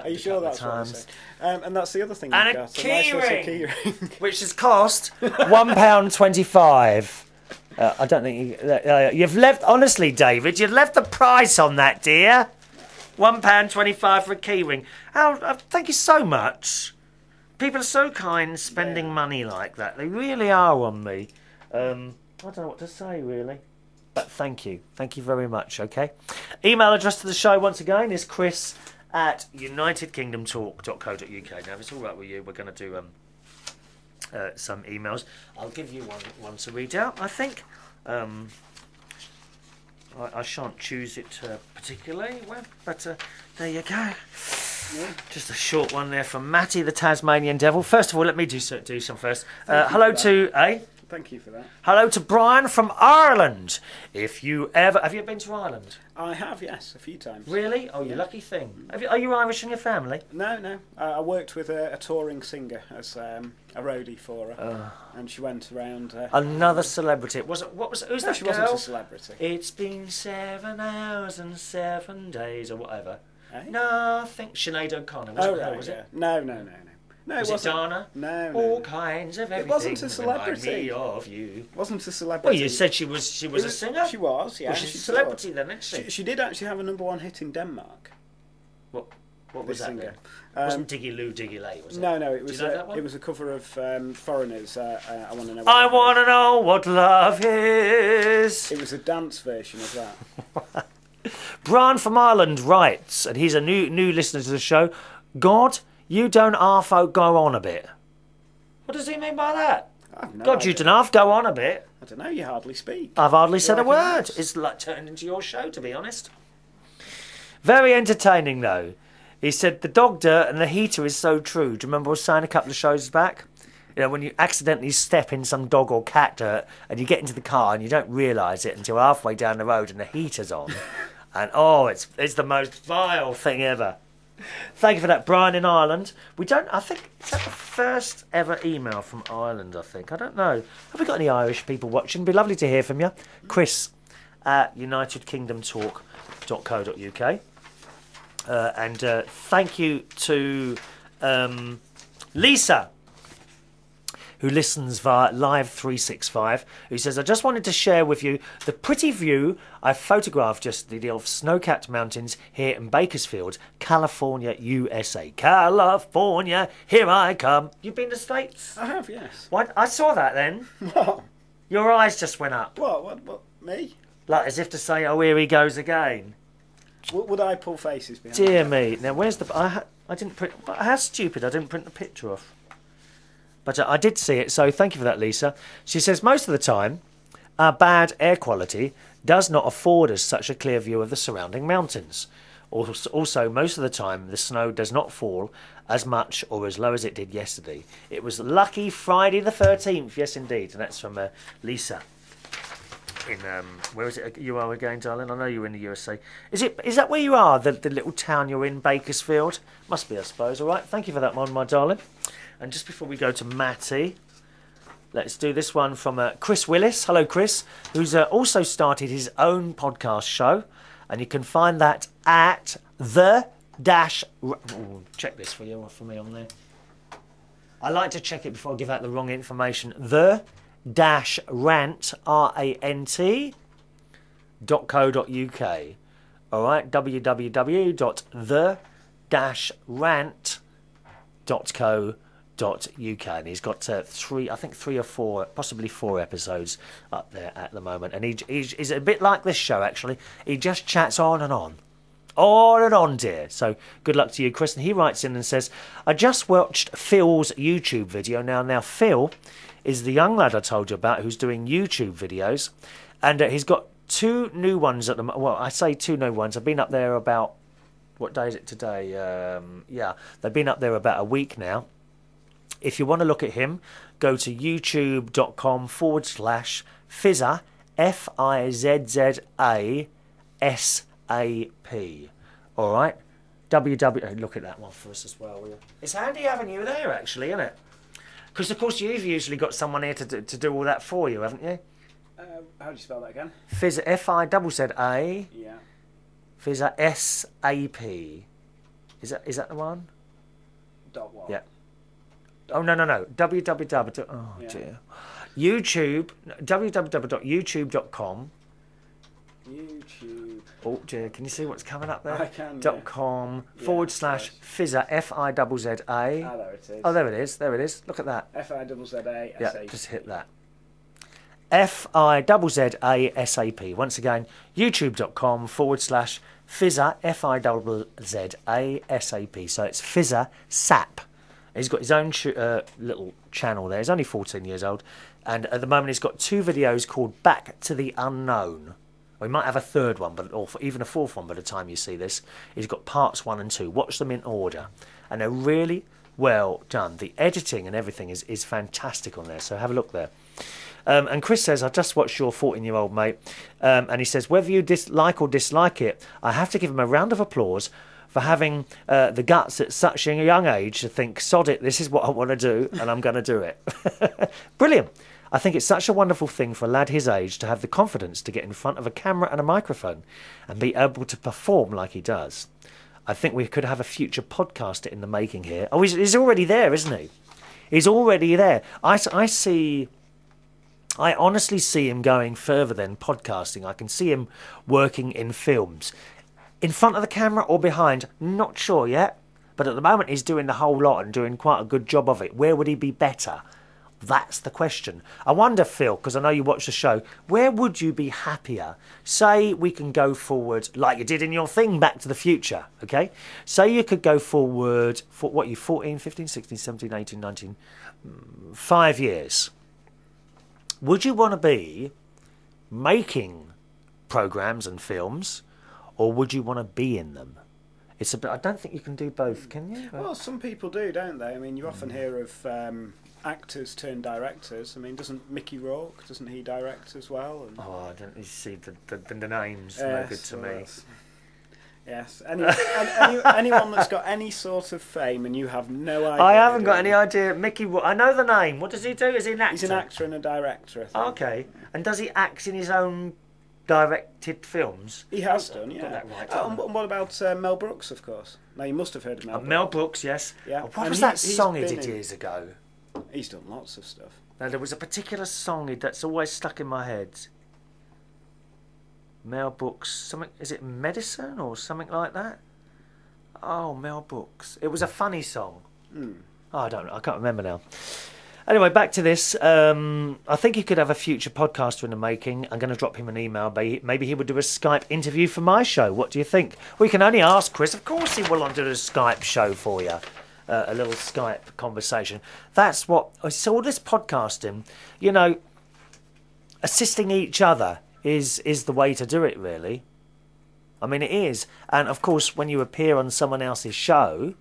Are you sure that's what I said? And that's the other thing and you've got. Nice little key ring. Which has cost £1.25. I don't think you've left... Honestly, David, you've left the price on that, dear. £1.25 for a key ring. Thank you so much. People are so kind spending money like that. They really are on me. I don't know what to say, really. But thank you. Thank you very much, okay? Email address to the show, once again, is chris@unitedkingdomtalk.co.uk. Now, if it's all right with you, we're going to do some emails. I'll give you one to read out, I think. I shan't choose it particularly, but there you go. Yeah. Just a short one there from Matty, the Tasmanian Devil. First of all, let me do some first. Hello to... Thank you for that. Hello to Brian from Ireland. If you ever... Have you been to Ireland? I have, yes, a few times. Really? Oh, you lucky thing. Are you Irish in your family? No. I worked with a touring singer as a roadie for her, and she went around. Another celebrity. Who's that she girl? wasn't a celebrity. It's been 7 hours and 7 days, or whatever. Eh? No, I think Sinead O'Connor. Was it? No. No, Was it it wasn't. Dana? No. All kinds of everything. It wasn't a celebrity. Remind me of you. It wasn't a celebrity. Well, you said she was a singer. She was, yeah. Well, she's a celebrity then, isn't she? She did actually have a #1 hit in Denmark. What was that singer? then? Wasn't Diggy Loo Diggy Lay, was it? No, it was. Do you know that one? It was a cover of Foreigners. I want to know. I want to know what love is. It was a dance version of that. Brian from Ireland writes, and he's a new listener to the show. God, you don't half go on a bit. What does he mean by that? God, you don't half go on a bit. I don't know. You hardly speak. I've hardly said a like word. It's like turned into your show, to be honest. Very entertaining, though. He said the dog dirt and the heater is so true. Do you remember I was saying a couple of shows back? You know, when you accidentally step in some dog or cat dirt and you get into the car and you don't realise it until halfway down the road and the heater's on. And, it's the most vile thing ever. Thank you for that, Brian in Ireland. Is that the first ever email from Ireland, I think? I don't know. Have we got any Irish people watching? It'd be lovely to hear from you. Chris at unitedkingdomtalk.co.uk. And thank you to Lisa, who listens via Live 365, who says, I just wanted to share with you the pretty view I photographed yesterday of snow-capped mountains here in Bakersfield, California, USA. California, here I come. You've been to the States? I have, yes. What? I saw that then. What? Your eyes just went up. What? Me? Like as if to say, oh, here he goes again. Would I pull faces behind? Dear me. Now, where's the... I didn't print... How stupid, I didn't print the picture off. But I did see it, so thank you for that, Lisa. She says, most of the time, our bad air quality does not afford us such a clear view of the surrounding mountains. Also, most of the time, the snow does not fall as much or as low as it did yesterday. It was lucky Friday the 13th, yes indeed, and that's from Lisa. In where is it you are again, darling? I know you're in the USA. Is that where you are, the little town you're in, Bakersfield? Must be, I suppose. All right, thank you for that one, my darling. And just before we go to Matty, let's do this one from Chris Willis. Hello, Chris, who's also started his own podcast show. And you can find that at check this for me on there. I like to check it before I give out the wrong information. The-rant, rant.co.uk. All right, www.the-rant.co.uk. And he's got three or four, possibly 4 episodes up there at the moment. And he's a bit like this show, actually. He just chats on and on. On and on, dear. So good luck to you, Chris. And he writes in and says, I just watched Phil's YouTube video. Now Phil is the young lad I told you about who's doing YouTube videos. And he's got 2 new ones at the moment. Well, I say 2 new ones. I've been up there about... What day is it today? Yeah, they've been up there about a week now. If you want to look at him, go to youtube.com/Fizza, FIZZASAP. All right? Look at that one for us as well, will you? It's handy having you there, actually, isn't it? Because, of course, you've usually got someone here to do all that for you, haven't you? How do you spell that again? Fizza, FIZZA. Yeah. Fizza, SAP. Is that the one? .what? Yeah. Oh, no. www. Oh, yeah. Dear. YouTube. www.youtube.com. YouTube. Oh, dear. Can you see what's coming up there? I can. .com /Fizza, FIZZA. Ah, there it is. Oh, there it is. Look at that. FIZZA. Yeah, just hit that. FIZZA. Once again, youtube.com /Fizza, FIZZA. So it's Fizza Sap. He's got his own little channel there. He's only 14 years old. And at the moment he's got 2 videos called Back to the Unknown. We might have a 3rd one, or even a 4th one by the time you see this. He's got parts 1 and 2. Watch them in order. And they're really well done. The editing and everything is fantastic on there. So have a look there. And Chris says, I just watched your 14-year-old mate, and he says, whether you like or dislike it, I have to give him a round of applause for having the guts at such a young age to think, sod it, this is what I want to do, and I'm going to do it. Brilliant. I think it's such a wonderful thing for a lad his age to have the confidence to get in front of a camera and a microphone and be able to perform like he does. I think we could have a future podcaster in the making here. Oh, he's already there, isn't he? He's already there. I honestly see him going further than podcasting. I can see him working in films. In front of the camera or behind, not sure yet. But at the moment he's doing the whole lot and doing quite a good job of it. Where would he be better? That's the question. I wonder, Phil, because I know you watch the show, where would you be happier? Say we can go forward, like you did in your thing, Back to the Future, okay? Say you could go forward, for what, you 14, 15, 16, 17, 18, 19, 5 years. Would you want to be making programmes and films, or would you want to be in them? It's a bit, I don't think you can do both, can you? Well, some people do, don't they? I mean, you often hear of actors turn directors. I mean, doesn't Mickey Rourke, doesn't he direct as well? And I don't you see the names, no good to me. Yes. Anyone that's got any sort of fame and you have no idea. I haven't got any idea. Mickey Rourke, I know the name. What does he do? Is he an actor? He's an actor and a director, I think. Okay. And does he act in his own directed films? He has done, yeah. Got that right, and what about Mel Brooks, of course? Now, you must have heard of Mel Brooks. Mel Brooks, yes. Yeah. What was that song he did years ago? He's done lots of stuff. Now, there was a particular song that's always stuck in my head. Mel Brooks, something, is it Medicine or something like that? Oh, Mel Brooks. It was a funny song. Oh, I don't know. I can't remember now. Anyway, back to this. I think he could have a future podcaster in the making. I'm going to drop him an email. Maybe he would do a Skype interview for my show. What do you think? We can only ask Chris. Of course he will do a Skype show for you. A little Skype conversation. That's what... So all this podcasting, you know, assisting each other is the way to do it, really. I mean, it is. And, of course, when you appear on someone else's show,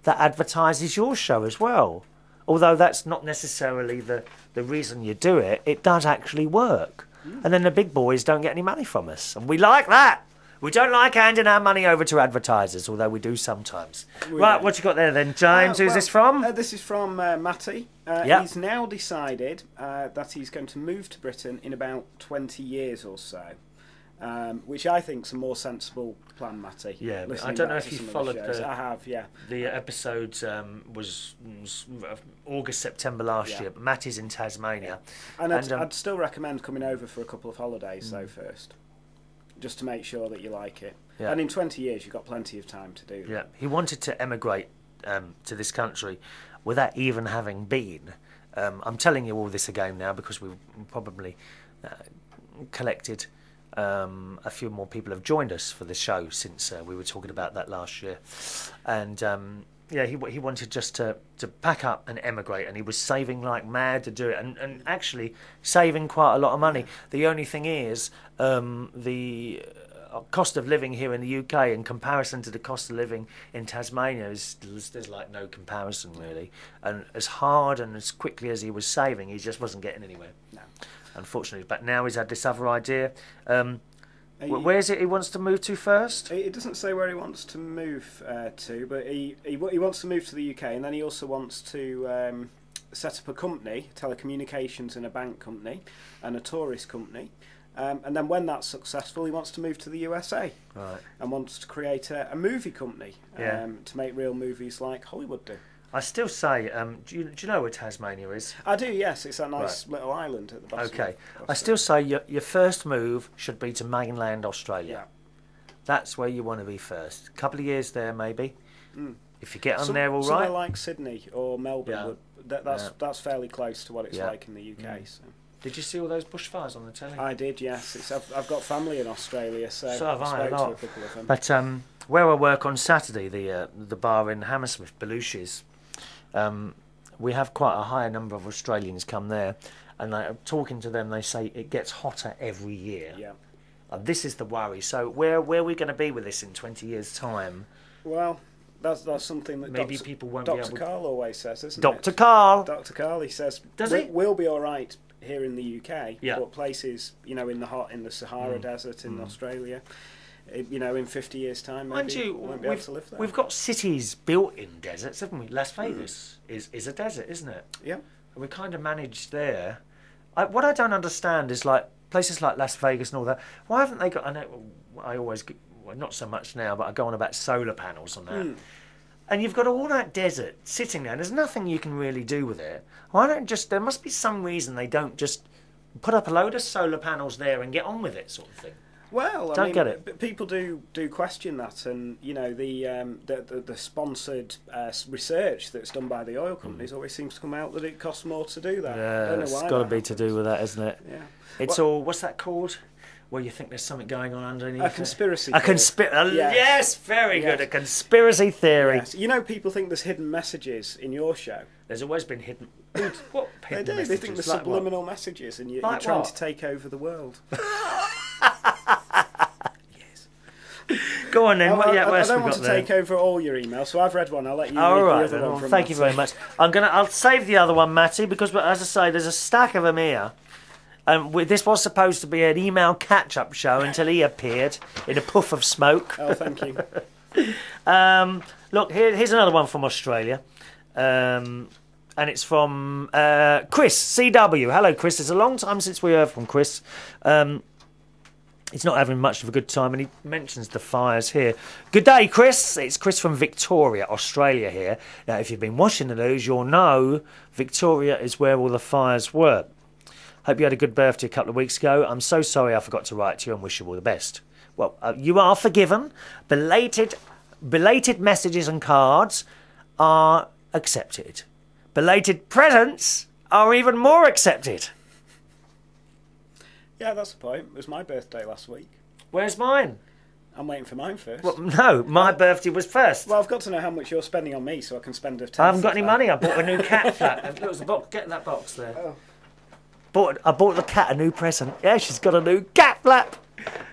that advertises your show as well. Although that's not necessarily the reason you do it, it does actually work. And then the big boys don't get any money from us. And we like that. We don't like handing our money over to advertisers, although we do sometimes. Right, what you got there then, James? Who's this from? This is from Matty. He's now decided that he's going to move to Britain in about 20 years or so. Which I think is a more sensible plan, Matty. Yeah, I don't know if you followed I have, yeah. The episodes was August, September last year. But Matty's in Tasmania. And I'd still recommend coming over for a couple of holidays, though, first. Just to make sure that you like it. Yeah. And in 20 years, you've got plenty of time to do that. Yeah, he wanted to emigrate to this country without even having been. I'm telling you all this again now because we've probably collected... a few more people have joined us for the show since we were talking about that last year, and he wanted just to pack up and emigrate, and he was saving like mad to do it, and actually saving quite a lot of money. The only thing is the cost of living here in the UK in comparison to the cost of living in Tasmania there's like no comparison really, and as hard and as quickly as he was saving, he just wasn't getting anywhere. No. Unfortunately, but now he's had this other idea. Where is it he wants to move to first? It doesn't say where he wants to move to, but he wants to move to the UK, and then he also wants to set up a company, telecommunications and a bank company, and a tourist company. And then when that's successful, he wants to move to the USA, right, and wants to create a movie company to make real movies like Hollywood do. I still say, do you know where Tasmania is? I do, yes. It's a nice little island at the bottom. Okay. I still say your first move should be to mainland Australia. Yeah. That's where you want to be first. A couple of years there, maybe. If you get on there all right. Somewhere like Sydney or Melbourne, that's fairly close to what it's like in the UK. So. Did you see all those bushfires on the telly? I did, yes. I've got family in Australia, so have I, spoke to a couple of them. But where I work on Saturday, the bar in Hammersmith, Belushi's, we have quite a high number of Australians come there, and talking to them, they say it gets hotter every year. Yeah. This is the worry. So where are we going to be with this in 20 years' time? Well, that's something that maybe people won't be able. Dr. Carl always says, isn't it? Dr. Carl. Dr. Carl, he says, does he? We'll be all right here in the UK, but places, in the Sahara Desert in Australia, in 50 years' time, maybe won't be able to live there. We've got cities built in deserts, haven't we? Las Vegas is a desert, isn't it? Yeah. And we kind of managed there. What I don't understand is, like, places like Las Vegas and all that, why haven't they got... I always... Well, not so much now, but I go on about solar panels on that. And you've got all that desert sitting there, and there's nothing you can really do with it. Why don't just... There must be some reason they don't just put up a load of solar panels there and get on with it, sort of thing. Well, I mean, get it. People do question that, and the sponsored research that's done by the oil companies always seems to come out that it costs more to do that. Yeah, I don't know it's why got to be to do with that, isn't it? Yeah. It's all... What's that called? Where you think there's something going on underneath. A conspiracy. Yes, very good. A conspiracy theory. Yes. People think there's hidden messages in your show. The's always been hidden. What hidden They do. messages? They think there's subliminal messages, and you're trying to take over the world. Go on then. I don't want to take over all your emails, so I've read one. I'll let you read the other one from thank you very much. I'll save the other one, Matty, because as I say, there's a stack of them here. This was supposed to be an email catch-up show until he appeared in a puff of smoke. Oh, thank you. Look, here's another one from Australia. And it's from Chris, CW. Hello, Chris. It's a long time since we heard from Chris. He's not having much of a good time, and he mentions the fires here. Good day, Chris. It's Chris from Victoria, Australia here. Now, if you've been watching the news, you'll know Victoria is where all the fires were. Hope you had a good birthday a couple of weeks ago. I'm so sorry I forgot to write to you and wish you all the best. Well, you are forgiven. Belated messages and cards are accepted. Belated presents are even more accepted. Yeah, that's the point. It was my birthday last week. Where's mine? I'm waiting for mine first. Well, no, my birthday was first. Well, I've got to know how much you're spending on me so I can spend a 10th. I haven't got any money. I bought a new cat flap. There was a box. Get in that box there. Oh. I bought the cat a new present. Yeah, she's got a new cat flap.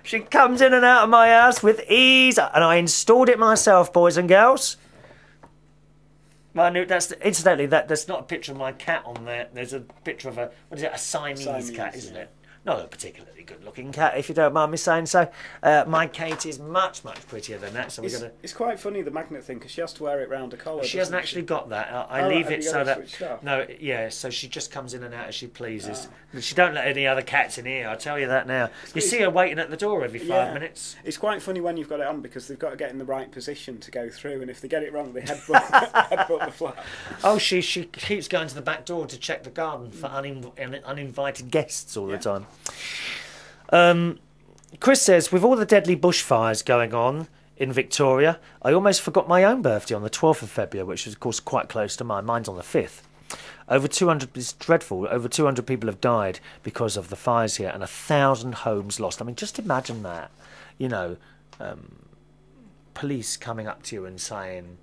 She comes in and out of my house with ease, and I installed it myself, boys and girls. Incidentally, that's not a picture of my cat on there. There's a picture of a Siamese cat, isn't it? Not a particularly good-looking cat, if you don't mind me saying so. My Kate is much, much prettier than that. So it's quite funny, the magnet thing, because she has to wear it round her collar. She hasn't actually got that. I leave it so that... No, yeah, so she just comes in and out as she pleases. She don't let any other cats in here, I'll tell you that now. You see her waiting at the door every 5 minutes. It's quite funny when you've got it on, because they've got to get in the right position to go through, and if they get it wrong, they headbutt the flap. Oh, she keeps going to the back door to check the garden for uninvited guests all the time. Chris says, with all the deadly bushfires going on in Victoria, I almost forgot my own birthday on the 12th of February, which is, of course, quite close to mine. Mine's on the 5th. It's dreadful. Over 200 people have died because of the fires here, and 1,000 homes lost. I mean, just imagine that. Police coming up to you and saying,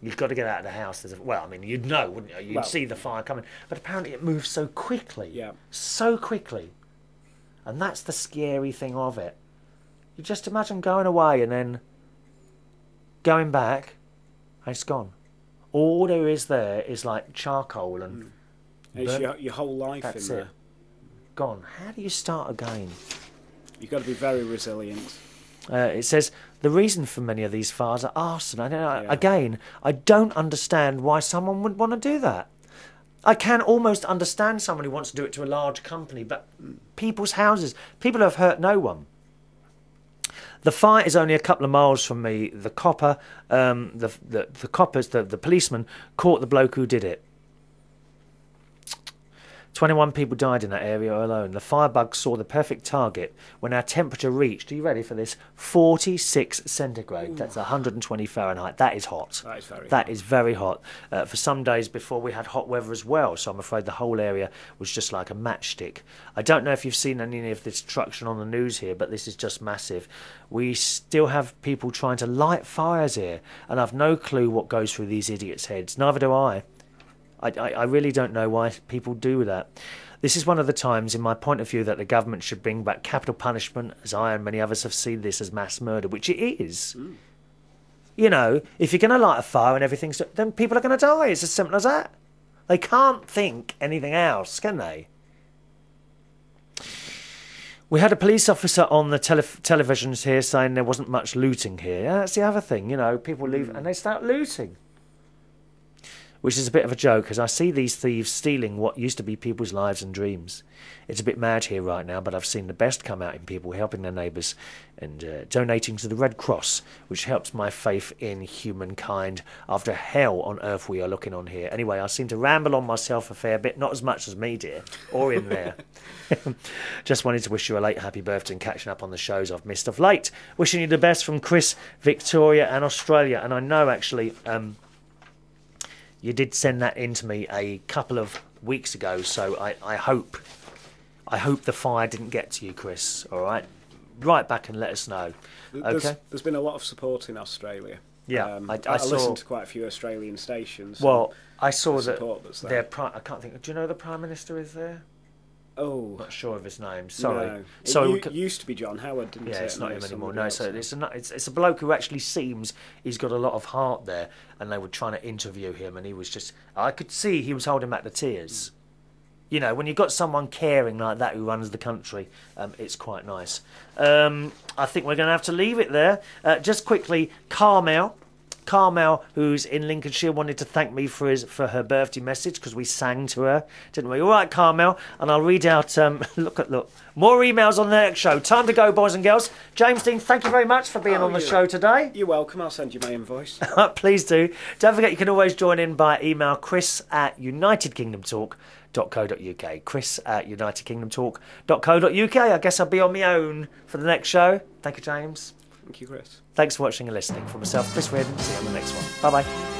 you've got to get out of the house. You'd know, wouldn't you? You'd see the fire coming. But apparently it moves so quickly. Yeah. So quickly. And that's the scary thing of it. You just imagine going away and then going back, and it's gone. All there is there is like charcoal and... It's your whole life in there. Gone. How do you start again? You've got to be very resilient. It says, the reason for many of these fires are arson. Again, I don't understand why someone would want to do that. I can almost understand someone who wants to do it to a large company, but people's houses, people have hurt no one. The fire is only a couple of miles from me. The copper, the policeman caught the bloke who did it. 21 people died in that area alone. The firebug saw the perfect target when our temperature reached, are you ready for this, 46 centigrade. Ooh. That's 120 Fahrenheit. That is hot. That is very hot. For some days before we had hot weather as well, so I'm afraid the whole area was just like a matchstick. I don't know if you've seen any of the destruction on the news here, but this is just massive. We still have people trying to light fires here, and I've no clue what goes through these idiots' heads. Neither do I. I really don't know why people do that. This is one of the times, in my point of view, that the government should bring back capital punishment, as I and many others have seen this as mass murder, which it is. Mm. You know, if you're going to light a fire and everything's... then people are going to die. It's as simple as that. They can't think anything else, can they? We had a police officer on the televisions here saying there wasn't much looting here. Yeah, that's the other thing, you know, people leave and they start looting. Which is a bit of a joke, as I see these thieves stealing what used to be people's lives and dreams. It's a bit mad here right now, but I've seen the best come out in people helping their neighbours and donating to the Red Cross, which helps my faith in humankind after hell on earth we are looking on here. Anyway, I seem to ramble on myself a fair bit, not as much as me, dear, or in there. Just wanted to wish you a late happy birthday and catching up on the shows I've missed of late. Wishing you the best from Chris, Victoria and Australia. And I know, actually... you did send that in to me a couple of weeks ago, so I hope the fire didn't get to you, Chris. All right, write back and let us know. Okay. There's been a lot of support in Australia. Yeah, I listened to quite a few Australian stations. Well, I saw that their I can't think. Do you know the Prime Minister is there? Oh, not sure of his name. Sorry. No. Sorry. It used to be John Howard, didn't it? Yeah, it's not him anymore. No, so it's a bloke who actually seems he's got a lot of heart there, and they were trying to interview him, and he was just, I could see he was holding back the tears. You know, when you've got someone caring like that who runs the country, it's quite nice. I think we're going to have to leave it there. Just quickly, Carmel, who's in Lincolnshire, wanted to thank me for her birthday message because we sang to her, didn't we? All right, Carmel, and I'll read out. Look, more emails on the next show. Time to go, boys and girls. James Dean, thank you very much for being on the show today. You're welcome. I'll send you my invoice. Please do. Don't forget, you can always join in by email, chris@unitedkingdomtalk.co.uk. chris@unitedkingdomtalk.co.uk. I guess I'll be on my own for the next show. Thank you, James. Thank you, Chris. Thanks for watching and listening. For myself, Chris Reardon. See you on the next one. Bye-bye.